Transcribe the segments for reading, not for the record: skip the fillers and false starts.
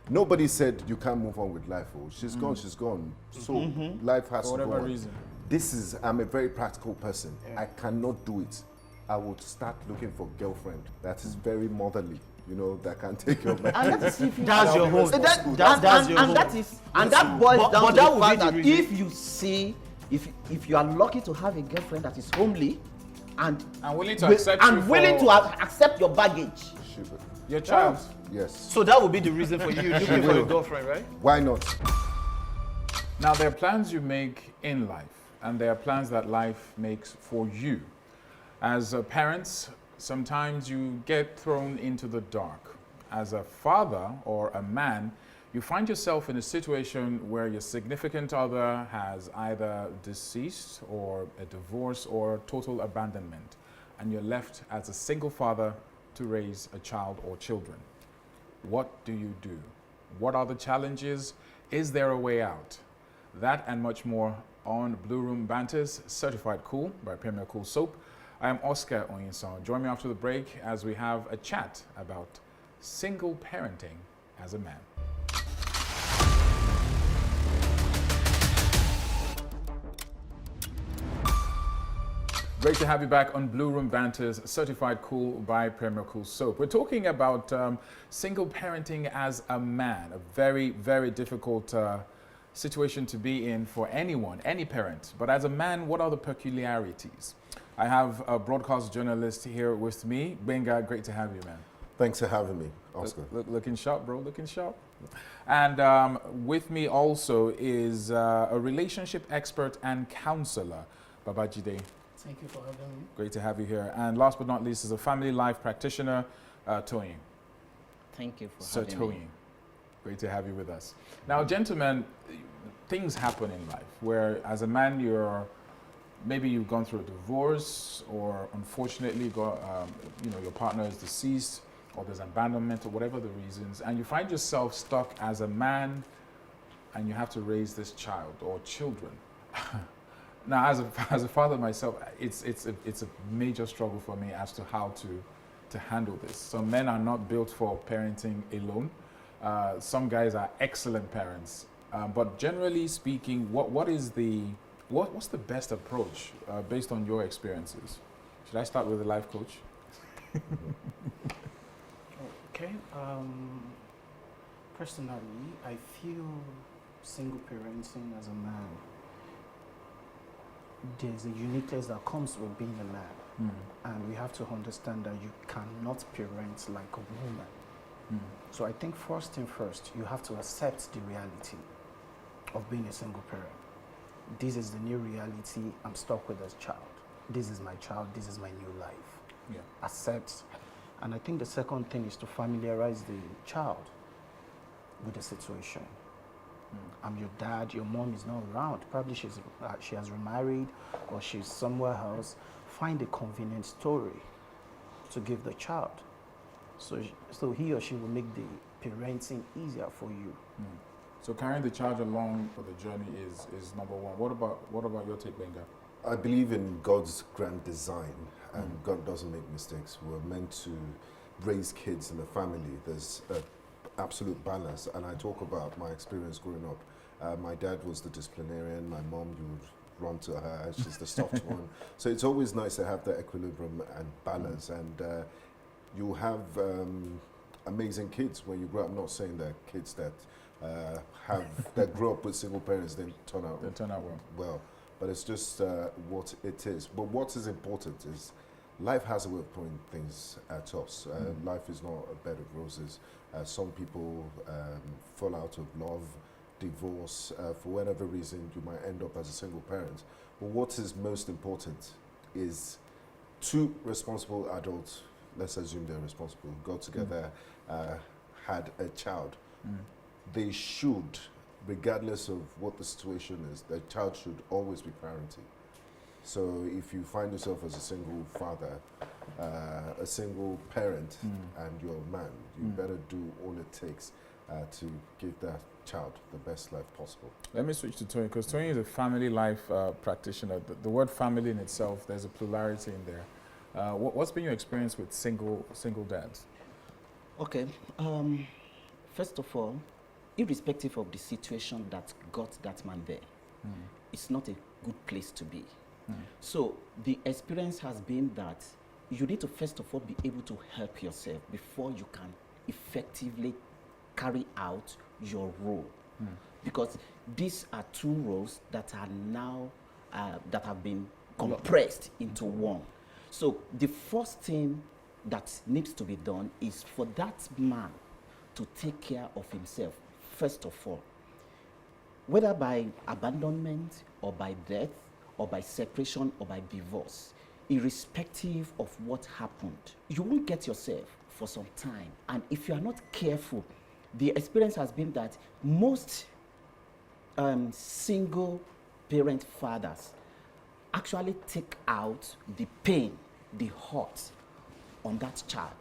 Nobody said you can't move on with life. Oh, she's gone, she's gone. So life has For to go whatever on. reason. I'm a very practical person. I cannot do it. I would start looking for a girlfriend that is very motherly, you know, that can take care of my And that kids. is if you That's your home. That's your and home. that is and that boils But- down but to that the would fact be the that reason. if you see if you are lucky to have a girlfriend that is homely and willing to accept you and willing for- to accept your baggage. Shiver. Your child. Yes. So that would be the reason for you looking for a girlfriend, right? Why not? Now, there are plans you make in life, and there are plans that life makes for you. As parents, sometimes you get thrown into the dark. As a father or a man, you find yourself in a situation where your significant other has either deceased or a divorce or total abandonment, and you're left as a single father to raise a child or children. What do you do? What are the challenges? Is there a way out? That and much more on Blue Room Banters, Certified Cool by Premier Cool Soap. I am Oscar Onyinson. Join me after the break as we have a chat about single parenting as a man. Great to have you back on Blue Room Banters, Certified Cool by Premier Cool Soap. We're talking about single parenting as a man, a very, very difficult situation to be in for anyone, any parent. But as a man, what are the peculiarities? I have a broadcast journalist here with me. Benga, great to have you, man. Thanks for having me, Oscar. Looking sharp, bro, looking sharp. And with me also is a relationship expert and counselor, Babajide. Thank you for having me. Great to have you here. And last but not least is a family life practitioner, Toyin. Thank you for Sir having me. Toyin. Great to have you with us. Now, gentlemen, things happen in life where as a man maybe you've gone through a divorce or unfortunately your partner is deceased or there's abandonment or whatever the reasons, and you find yourself stuck as a man and you have to raise this child or children. Now, as a father myself, it's a major struggle for me as to how to handle this. Some men are not built for parenting alone. Some guys are excellent parents, but generally speaking, what's the best approach based on your experiences? Should I start with the life coach? Okay. Personally, I feel single parenting as a man, there's a uniqueness that comes with being a man. And we have to understand that you cannot parent like a woman. So I think first thing first, you have to accept the reality of being a single parent. This is the new reality. I'm stuck with this child. This is my child. This is my new life. Yeah. Accept. And I think the second thing is to familiarize the child with the situation. I'm your dad, your mom is not around. Probably she has remarried or she's somewhere else. Find a convenient story to give the child. So he or she will make the parenting easier for you. So carrying the child along for the journey is number one. What about your take, Benga? I believe in God's grand design, and God doesn't make mistakes. We're meant to raise kids in the family. There's absolute balance, and I talk about my experience growing up. My dad was the disciplinarian. My mom, you would run to her. She's the soft one. So it's always nice to have that equilibrium and balance. And you have amazing kids when you grow up. I'm not saying that kids that that grow up with single parents then turn out well. But it's just what it is. But what is important is life has a way of putting things at us. Life is not a bed of roses. Some people fall out of love, divorce, for whatever reason you might end up as a single parent. But what is most important is two responsible adults, let's assume they're responsible, got together, had a child. They should, regardless of what the situation is, the child should always be priority. So if you find yourself as a single father, a single parent, and you're a man, you better do all it takes to give that child the best life possible. Let me switch to Tony, because Tony is a family life practitioner. The word family in itself, there's a plurality in there. What's been your experience with single dads? Okay. First of all, irrespective of the situation that got that man there, it's not a good place to be. So the experience has been that you need to first of all be able to help yourself before you can effectively carry out your role. Because these are two roles that are now, that have been compressed into one. So the first thing that needs to be done is for that man to take care of himself, first of all. Whether by abandonment or by death or by separation or by divorce, irrespective of what happened, you won't get yourself for some time. And if you are not careful, the experience has been that most single parent fathers actually take out the pain, the hurt on that child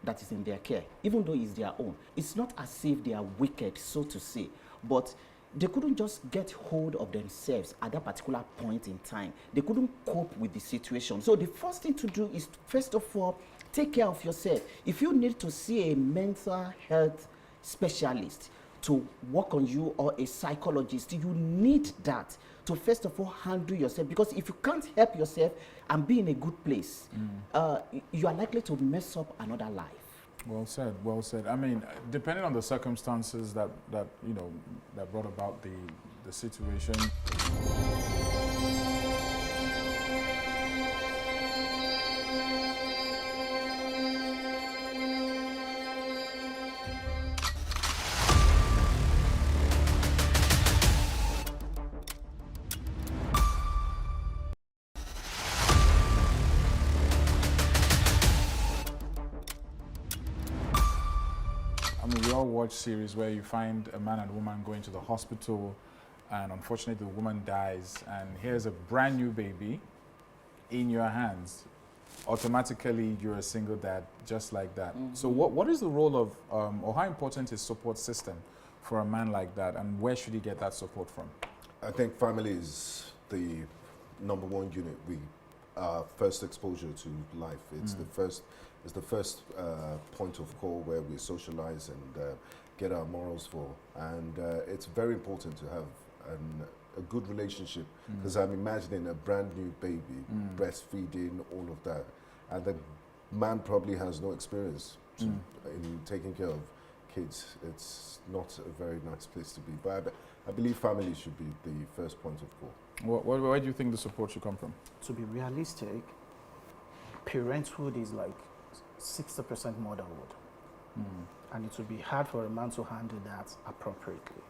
that is in their care, even though it's their own. It's not as if they are wicked, so to say, but they couldn't just get hold of themselves at that particular point in time. They couldn't cope with the situation. So the first thing to do is, first of all, take care of yourself. If you need to see a mental health specialist to work on you, or a psychologist, you need that to first of all handle yourself. Because if you can't help yourself and be in a good place, you are likely to mess up another life. Well said, well said. I mean, depending on the circumstances that you know, that brought about the situation. We all watch series where you find a man and woman going to the hospital, and unfortunately the woman dies, and here's a brand new baby in your hands. Automatically you're a single dad, just like that. So what is the role of, or how important is support system for a man like that, and where should he get that support from? I think family is the number one unit. First exposure to life. It's the first point of call where we socialize and get our morals for. And it's very important to have a good relationship, because I'm imagining a brand new baby, breastfeeding, all of that. And the man probably has no experience in taking care of kids. It's not a very nice place to be. But I believe family should be the first point of call. Where do you think the support should come from? To be realistic, parenthood is like 60% motherhood. And it would be hard for a man to handle that appropriately.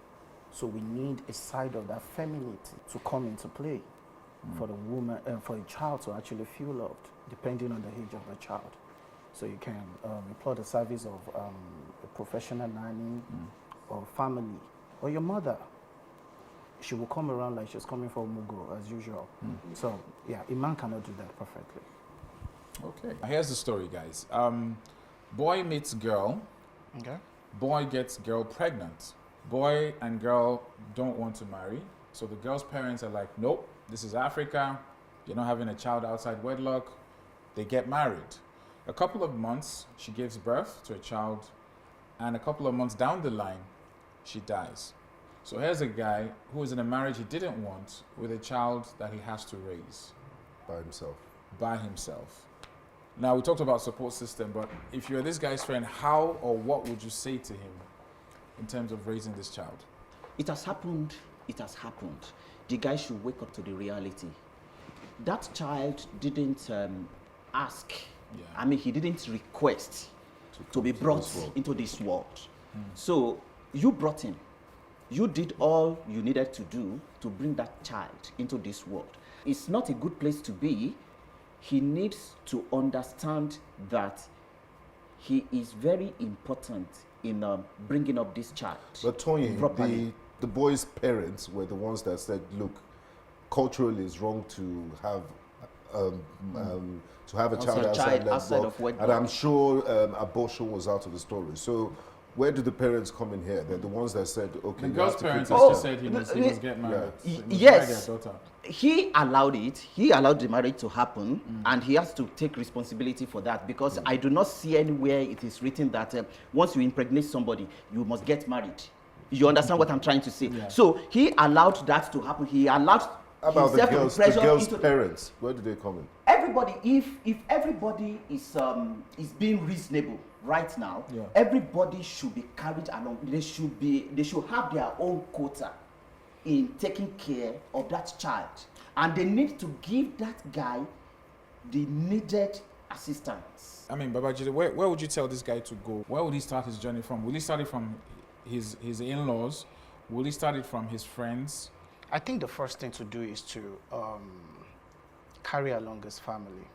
So we need a side of that femininity to come into play for the woman, for a child to actually feel loved, depending on the age of the child. So you can employ the service of a professional nanny or family, or your mother. She will come around like she's coming from Mugo as usual. So yeah, a man cannot do that perfectly. Okay. Here's the story, guys. Boy meets girl. Okay. Boy gets girl pregnant. Boy and girl don't want to marry. So the girl's parents are like, nope, this is Africa. You're not having a child outside wedlock. They get married. A couple of months, she gives birth to a child. And a couple of months down the line, she dies. So here's a guy who is in a marriage he didn't want with a child that he has to raise. By himself. Now, we talked about support system, but if you're this guy's friend, how or what would you say to him in terms of raising this child? It has happened. It has happened. The guy should wake up to the reality. That child didn't ask. Yeah. I mean, he didn't request to be brought into this world. So you brought him. You did all you needed to do to bring that child into this world. It's not a good place to be. He needs to understand that he is very important in bringing up this child. But Tony, properly. the boy's parents were the ones that said, look, culturally it's wrong to have a child outside of wedlock. And I'm sure abortion was out of the story. So where do the parents come in here? They're the ones that said, okay, The you girl's have to keep parents this- just said he must get married. Yeah. He must Yes. marry their daughter. He allowed it. He allowed the marriage to happen, and he has to take responsibility for that, because I do not see anywhere it is written that once you impregnate somebody, you must get married. You understand what I'm trying to say? Yeah. So he allowed that to happen. He allowed How about himself to be the pressured girls' into parents? Where do they come in? everybody. If everybody is being reasonable right now, Yeah. everybody should be carried along. They should have their own quota in taking care of that child, and they need to give that guy the needed assistance. I mean, Babajide, where would you tell this guy to go? Where would he start his journey from? Will he start it from his in-laws? Will he start it from his friends? I think the first thing to do is to carry along his family.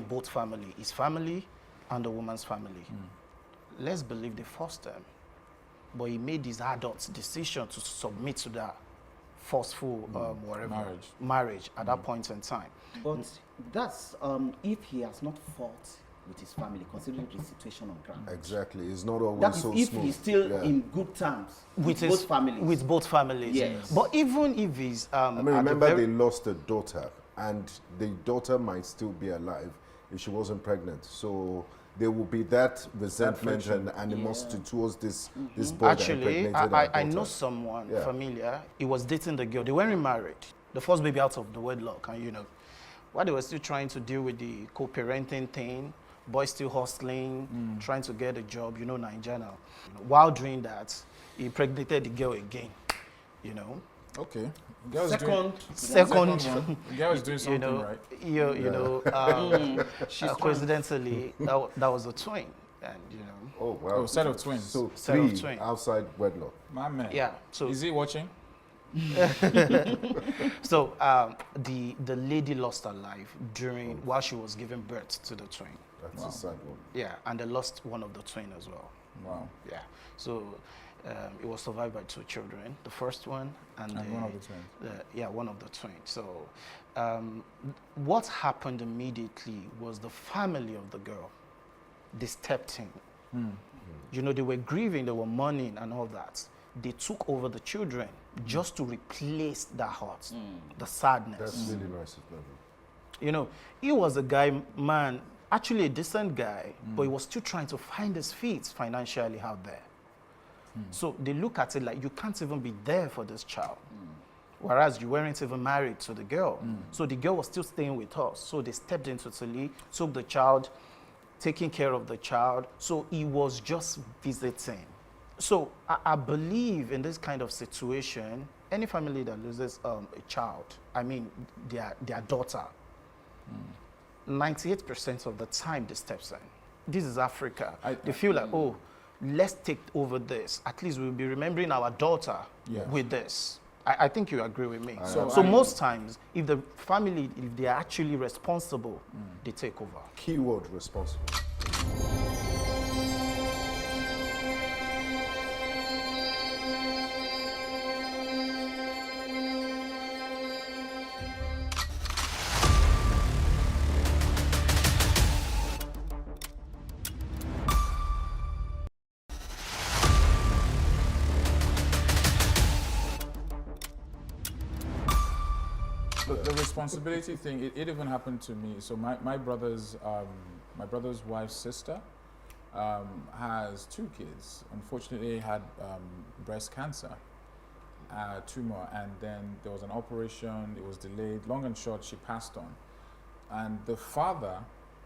Both family, his family and the woman's family. Let's believe they forced them, but he made his adult decision to submit to that forceful marriage at that point in time. But that's if he has not fought with his family, considering the situation on ground. Exactly. It's not always That is so if smooth. he's still Yeah. in good terms with his- both families. With both families. Yes. But even if he's I mean, remember they lost a daughter, and the daughter might still be alive if she wasn't pregnant. So there will be that resentment friction. and animosity towards this boy that Actually, impregnated I our know daughter. someone Yeah. familiar. He was dating the girl. They weren't married. The first baby out of the wedlock, and while they were still trying to deal with the co-parenting thing, boy still hustling, trying to get a job. Nigeria now. While doing that, he impregnated the girl again. Okay. The girl is Second, doing, Second, one. The girl is doing something right. coincidentally, that was a twin, and Oh, wow. Oh, set of twins. So Set of three twins. outside wedlock. My man. yeah. So Is he watching? So the lady lost her life while she was giving birth to the twin. That's a sad one. Yeah, and they lost one of the twin as well. Wow. Yeah, so it was survived by two children. The first one and one of the twins. one of the twins. So what happened immediately was the family of the girl, they stepped in. They were grieving, they were mourning and all that. They took over the children just to replace the hurt, the sadness. That's really nice of them. He was a man, actually a decent guy, but he was still trying to find his feet financially out there. So they look at it like, you can't even be there for this child. Whereas you weren't even married to the girl. So the girl was still staying with us. So they stepped in totally, took the child, taking care of the child. So he was just visiting. So I believe in this kind of situation, any family that loses a child, their daughter, 98% of the time they steps in. This is Africa. They feel like, let's take over this. At least we'll be remembering our daughter with this. I think you agree with me. So most times, if the family, if they are actually responsible, they take over. Keyword responsible. The responsibility thing, it even happened to me. So my brother's wife's sister has two kids. Unfortunately, had breast cancer, tumor, and then there was an operation. It was delayed. Long and short, she passed on, and the father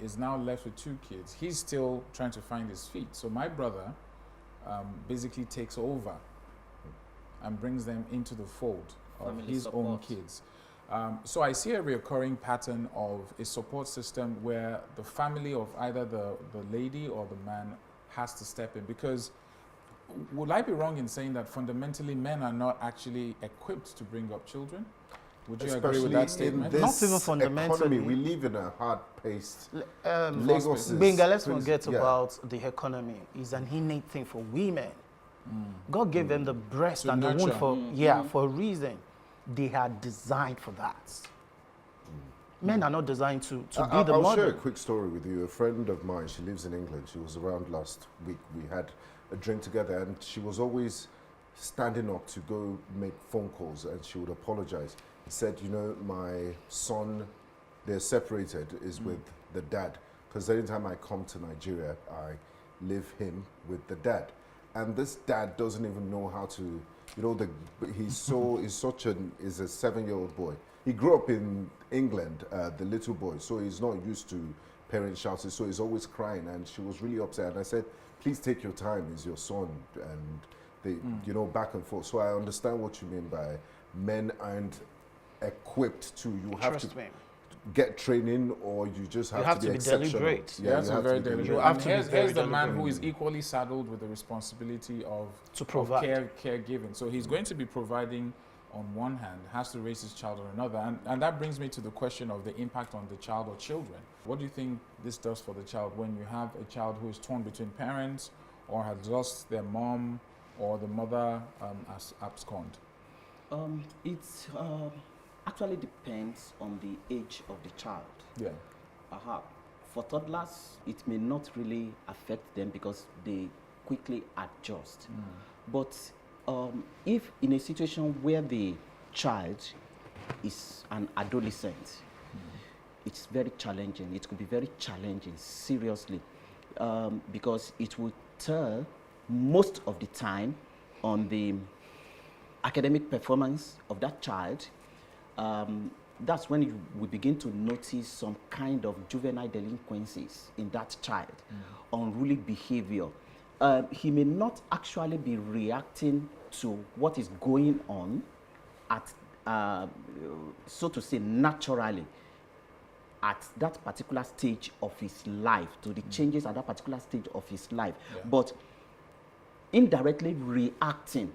is now left with two kids. He's still trying to find his feet. So my brother basically takes over and brings them into the fold of Family his own support. kids. So I see a recurring pattern of a support system where the family of either the lady or the man has to step in, because would I be wrong in saying that fundamentally men are not actually equipped to bring up children? Would you agree with that statement? In Not this even fundamentally. economy, we live in a hard-paced. Um, Lagos is Benga, let's crazy. forget Yeah. about the economy. It's an innate thing for women. God gave them the breast To and the womb nurture. for a reason. They are designed for that. Men are not designed to be the I'll share mother. a quick story with you. A friend of mine, she lives in England. She was around last week. We had a drink together, and she was always standing up to go make phone calls, and she would apologize. He said, you know, my son, they're separated, is with the dad, because anytime I come to Nigeria, I leave him with the dad. And this dad doesn't even know how to, you know, he's a 7-year-old boy. He grew up in England, the little boy, so he's not used to parents shouting, so he's always crying, and she was really upset. And I said, please take your time, he's your son, and they, you know, back and forth. So I understand what you mean by men aren't equipped to, you have Trust to me. get training, or you just have, to be exceptional. deliberate. You have to be very deliberate. You have And to be here's very the man deliberate. who is equally saddled with the responsibility of provide. caregiving. So he's going to be providing on one hand, has to raise his child on another. And that brings me to the question of the impact on the child or children. What do you think this does for the child when you have a child who is torn between parents, or has lost their mom, or the mother has absconded? It actually depends on the age of the child. Yeah. For toddlers, it may not really affect them because they quickly adjust. But if in a situation where the child is an adolescent, it's very challenging. It could be very challenging, seriously, because it will tell most of the time on the academic performance of that child. That's when you will begin to notice some kind of juvenile delinquencies in that child, unruly behavior. He may not actually be reacting to what is going on at, so to say, naturally at that particular stage of his life, to the changes at that particular stage of his life, but indirectly reacting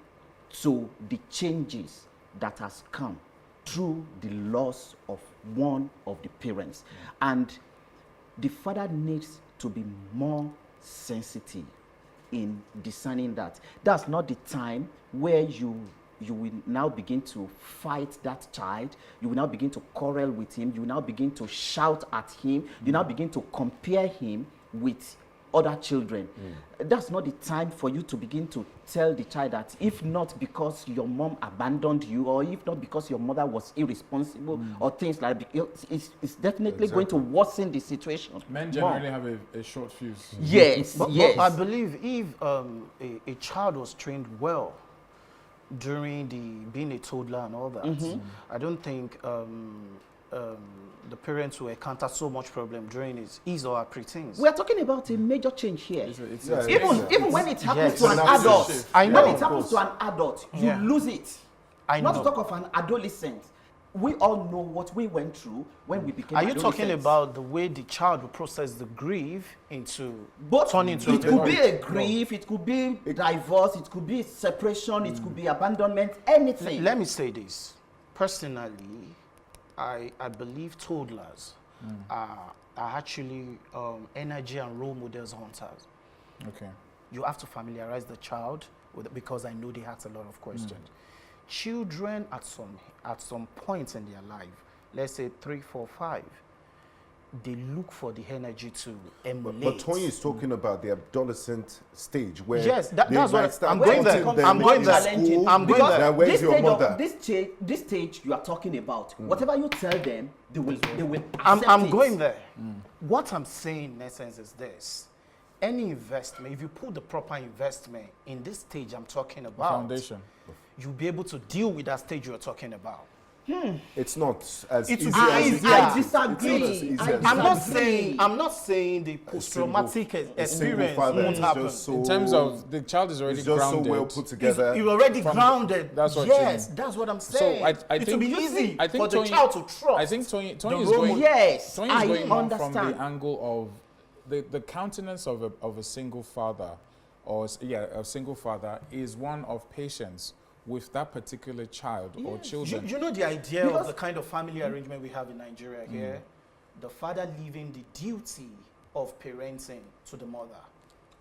to the changes that has come through the loss of one of the parents. And the father needs to be more sensitive in discerning that. That's not the time where you will now begin to fight that child. You will now begin to quarrel with him. You will now begin to shout at him. You now begin to compare him with other children. That's not the time for you to begin to tell the child that if not because your mom abandoned you, or if not because your mother was irresponsible, or things like that, it's definitely going to worsen the situation. Men generally have a short fuse. Yes, But I believe if a child was trained well during being a toddler and all that, I don't think the parents will encounter so much problem during his or her preteens. We're talking about a major change here. Even Even when it happens Yes. to an Analysis. adult, I know, when it of happens to course. an adult, you Yeah. lose it. I Not know. to talk of an adolescent. We all know what we went through when we became Are you talking adolescents. about the way the child will process the grief into But turn into it a could be a grief, it could be divorce, it could be separation, it could be abandonment, anything. Let me say this. Personally, I believe toddlers are actually energy and role models hunters. Okay. You have to familiarize the child with it, because I know they ask a lot of questions. Children at some point in their life, let's say 3, 4, 5, they look for the energy to emulate. But Tony is talking about the adolescent stage where Yes, they that's what might start I'm going there. putting them I'm going in there. school. I'm going Because there. Now, where's this your stage mother? Of, this stage you are talking about, whatever you tell them, they will accept I'm it. going there. What I'm saying in essence is this. Any investment, if you put the proper investment in this stage I'm talking about, Foundation. you'll be able to deal with that stage you're talking about. It's not as It easy will be as easier. I It's not as disagree. easy I as I'm not disagree. saying the post-traumatic a single experience father won't is happen. just so, In terms of the child is already it's just grounded. so well put together. You're already From- grounded. that's what you yes, mean. that's what I'm So saying. I it will think be easy I think for the Tony- child to trust. I think Tony is role going. model. Yes, Tony is I going more from understand. the angle of the countenance of a single father, or a single father is one of patience with that particular child or children. You know the idea Because- of the kind of family arrangement we have in Nigeria here? The father leaving the duty of parenting to the mother.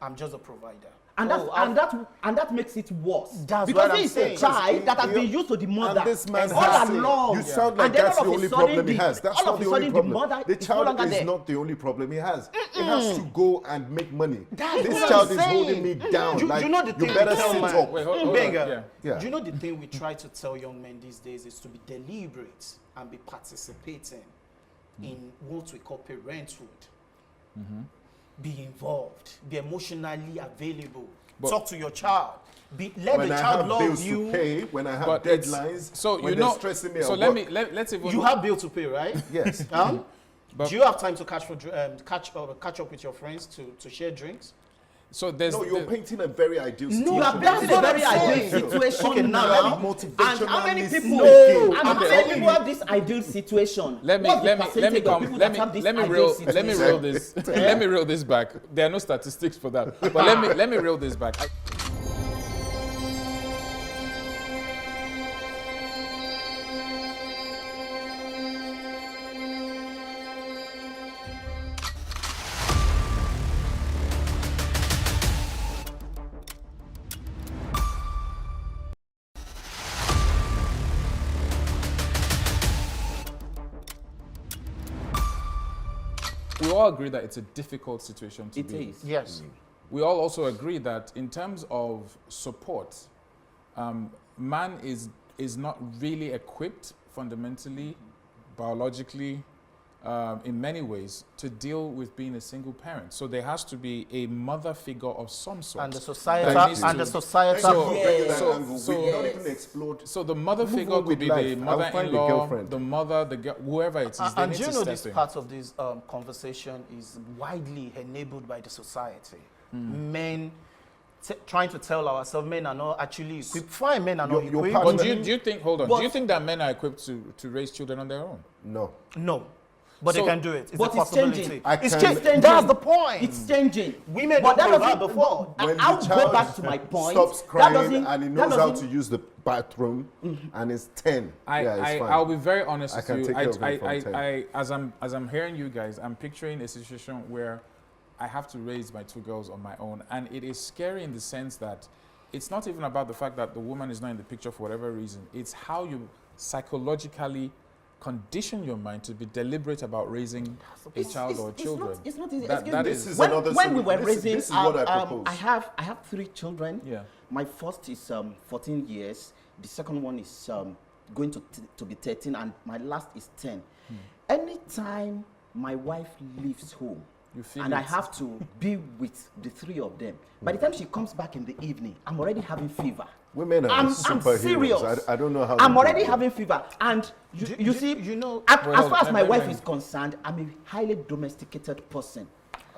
I'm just a provider. And that makes it worse. That's because what I'm this is saying. a child that has been used to the mother. And this man all has along. You sound like And then that's all the of a only sudden problem he has. That's all not of a the only sudden problem. the mother The is no child longer is there. not the only problem he has. He has to go and make money. That's This what child I'm is saying. holding me down. Do Like, you know the you thing better we tell sit man? up. Wait, hold on. Benga, Yeah. do you know the thing we try to tell young men these days is to be deliberate and be participating in what we call parenthood. Be involved, be emotionally available. Talk to your child. Let When the I child have love bills you. to pay, when I have But it's- deadlines, so when you they're know, stressing me so at let work. me let's even. You have bill to pay, right? Yes. But- Do you have time to catch up with your friends to share drinks? So there's. No, you're painting a very ideal You situation. are painting a very I'm ideal saying. situation Okay, now. now, motivationally And how many people? speaking. And how Okay, many okay. people have this ideal situation? Let me What's the let me percentage of people that have this ideal reel situation? this let me reel this back. There are no statistics for that. But let me reel this back. We all agree that it's a difficult situation to It be in. is. Yes. We all also agree that in terms of support, man is not really equipped fundamentally, biologically, in many ways, to deal with being a single parent. So there has to be a mother figure of some sort. And the that societal needs and to- the societal. Thank you for bringing that So- angle. so- We've not even explored. So the mother Move figure on could with be life. the I'll find a mother-in-law, girlfriend. the mother, whoever it is. They And need do you to know step this in. part of this conversation is widely enabled by the society. Men trying to tell ourselves men are not actually equipped. Fine, men are not Your equipped. partner- But do you think? Hold on. But- do you think that men are equipped to raise children on their own? No. No. But So- they can do it. It's but a it's possibility. changing. It's I changing. can- That's the point. It's changing. Women But don't that provide doesn't- before. When I'll the go child back to my point. stops That crying doesn't- and he that knows how doesn't- to use the bathroom and it's 10. It's fine. I'll be very honest I with can you. take care of him from 10. As I'm hearing you guys, I'm picturing a situation where I have to raise my two girls on my own, and it is scary in the sense that it's not even about the fact that the woman is not in the picture for whatever reason. It's how you psychologically condition your mind to be deliberate about raising a child or children. It's not easy. That- Excuse that me. is when, another when we were this raising, is what I propose. I have 3 children. Yeah. My first is 14 years. The second one is going to be 13, and my last is 10. Anytime my wife leaves home, You feel and I it. have to be with the 3 of them, by the time she comes back in the evening, I'm already having fever. Women are I'm superheroes. serious. I don't know how I'm they do already it. having fever, and you see, you know- as Well, far as my let- wife let- is concerned, I'm a highly domesticated person.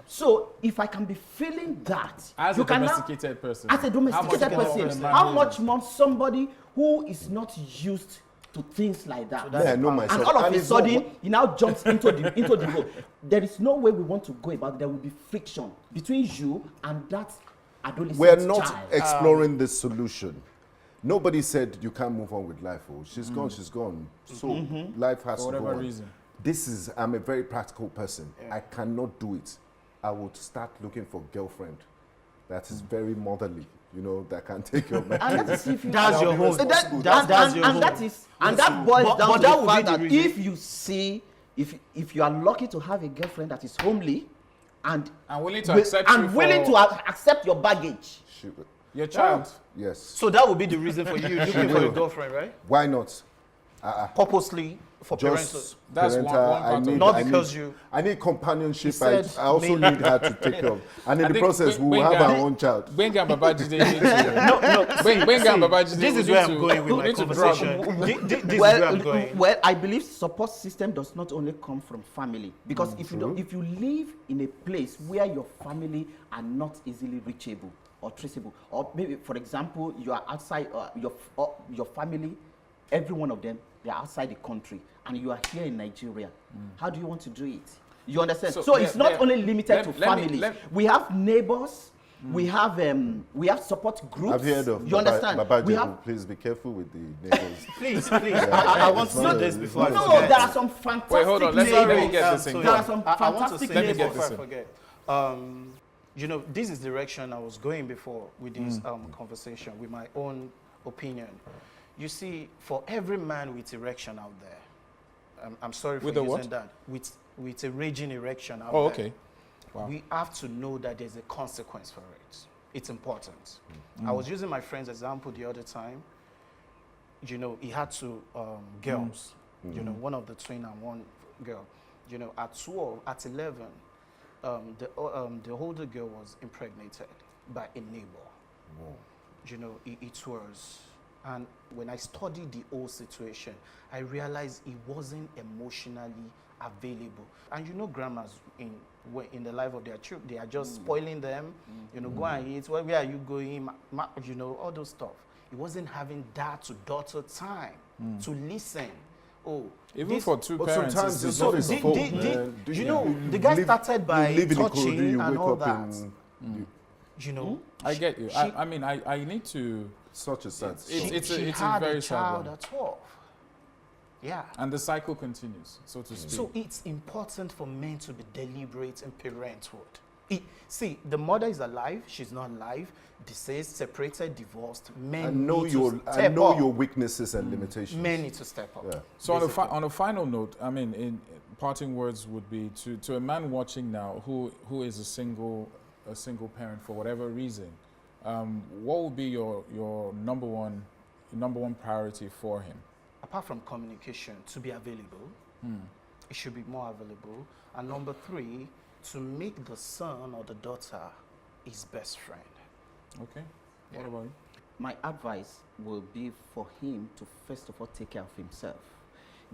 So if I can be feeling that, As you a can now- domesticated person. as a domesticated How much person, more can a man how raise much it? more somebody who is not used to things like that? Yeah, I know myself. And all of a it's not sudden, what- he now jumps into the role. There is no way we want to go about it. There will be friction between you and that adolescent We're not child. exploring this solution. Nobody said you can't move on with life. Oh, she's gone, she's gone. So life has For to go whatever on. reason. I'm a very practical person. I cannot do it. I would start looking for a girlfriend that is very motherly, that can take your man. And that is if you That's your I'll be home. responsible. That's your and home. that is and that boils But- down but to that the would fact be the that reason. if you see if you are lucky to have a girlfriend that is homely and willing to accept and you for willing to accept your baggage. She will- your child. Yes. So that would be the reason for you looking for a girlfriend, right? Why not? Purposely for parental. Just That's one parental, part of it. Not I because need, you- I need companionship. He said I also me- need her to take care of. And in I the think process, we will Benga- have our own child. Benga and Babajide need to. No, Benga and Babajide this is need where I'm to- going with my need to drop. conversation. This is where I'm going. Well, I believe support system does not only come from family, because if you live in a place where your family are not easily reachable or traceable, or maybe for example you are outside your family, every one of them, they are outside the country, and you are here in Nigeria. How do you want to do it? You understand? So, So, it's not yeah, only limited to let me- families. We have neighbors. We have support groups. I've heard of You understand? Baba We Jehu. have Please be careful with the neighbors. Please. I want to No, say this it's before I not- no. forget. There are some fantastic Wait, hold on. Let me neighbors. get this thing There going. are some I want to fantastic say Let me this get neighbors. before this I in. forget. You know, this is the direction I was going before with this conversation, with my own opinion. You see, for every man with erection out there, I'm sorry for With a using what? that, with a raging erection out Oh, there. okay. Wow. We have to know that there's a consequence for it. It's important. I was using my friend's example the other time. You know, he had two girls. You know, one of the twin and one girl. You know, at 12, at 11, the older girl was impregnated by a neighbor. Whoa. You know, it was. And when I studied the whole situation, I realized he wasn't emotionally available. And you know, grandmas in the life of their children, they are just spoiling them. You know, go and eat. Where are you going? You know, all those stuff. He wasn't having dad to daughter time to listen. Oh, Even for two parents, sometimes it's it's not his fault, you man. know, the guy started by you live in Ikorodu, touching you and wake all up that. in You know, I get you. She, I mean, I need to. such a sad It's story. a- she it's a had very a sad child one. at 12. Yeah. And the cycle continues, so to speak. So it's important for men to be deliberate in parenthood. See, the mother is alive, she's not alive, deceased, separated, divorced. Men And know need your to step know up. your weaknesses and limitations. Men need to step up. Yeah. So basically. on a final note, I mean, in parting words would be to a man watching now who is a single parent for whatever reason, what would be your number one priority for him? Apart from communication, to be available, it should be more available. And number 3, to make the son or the daughter his best friend. Okay. Yeah. What about you? My advice will be for him to first of all take care of himself.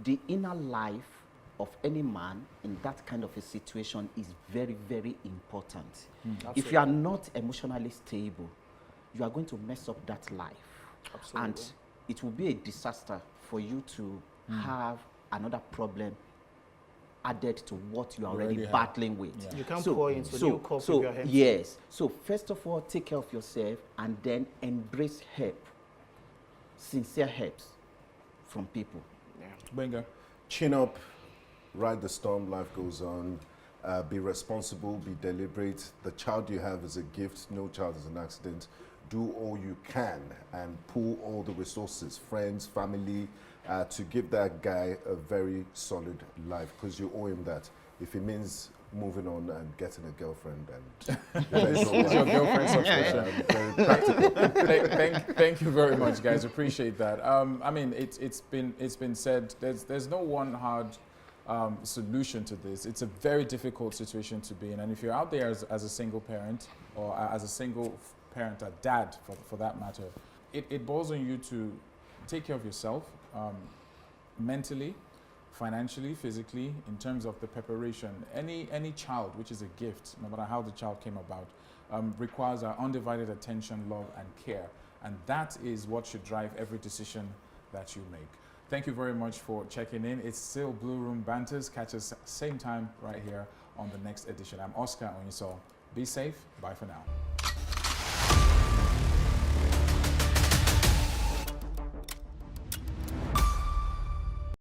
The inner life of any man in that kind of a situation is very, very important. If you are not emotionally stable, you are going to mess up that life. Absolutely. And it will be a disaster for you to have another problem added to what you are already Already have. battling with. Yeah. You can't pour into new cup with your hands. Yes. So first of all, take care of yourself and then embrace help, sincere help from people. Yeah. Benga. Chin up, ride the storm, life goes on. Be responsible, be deliberate. The child you have is a gift, no child is an accident. Do all you can and pool all the resources, friends, family, to give that guy a very solid life, because you owe him that. If it means moving on and getting a girlfriend and Is your girlfriend sufficient? very practical. Thank you very much, guys. Appreciate that. I mean, it's been said. There's no one hard solution to this. It's a very difficult situation to be in, and if you're out there as a single parent or as a single parent, a dad for that matter, it boils on you to take care of yourself mentally, financially, physically, in terms of the preparation. Any child, which is a gift, no matter how the child came about, requires our undivided attention, love, and care. And that is what should drive every decision that you make. Thank you very much for checking in. It's still Blue Room Banters. Catch us same time right here on the next edition. I'm Oscar Onyisol. Be safe. Bye for now.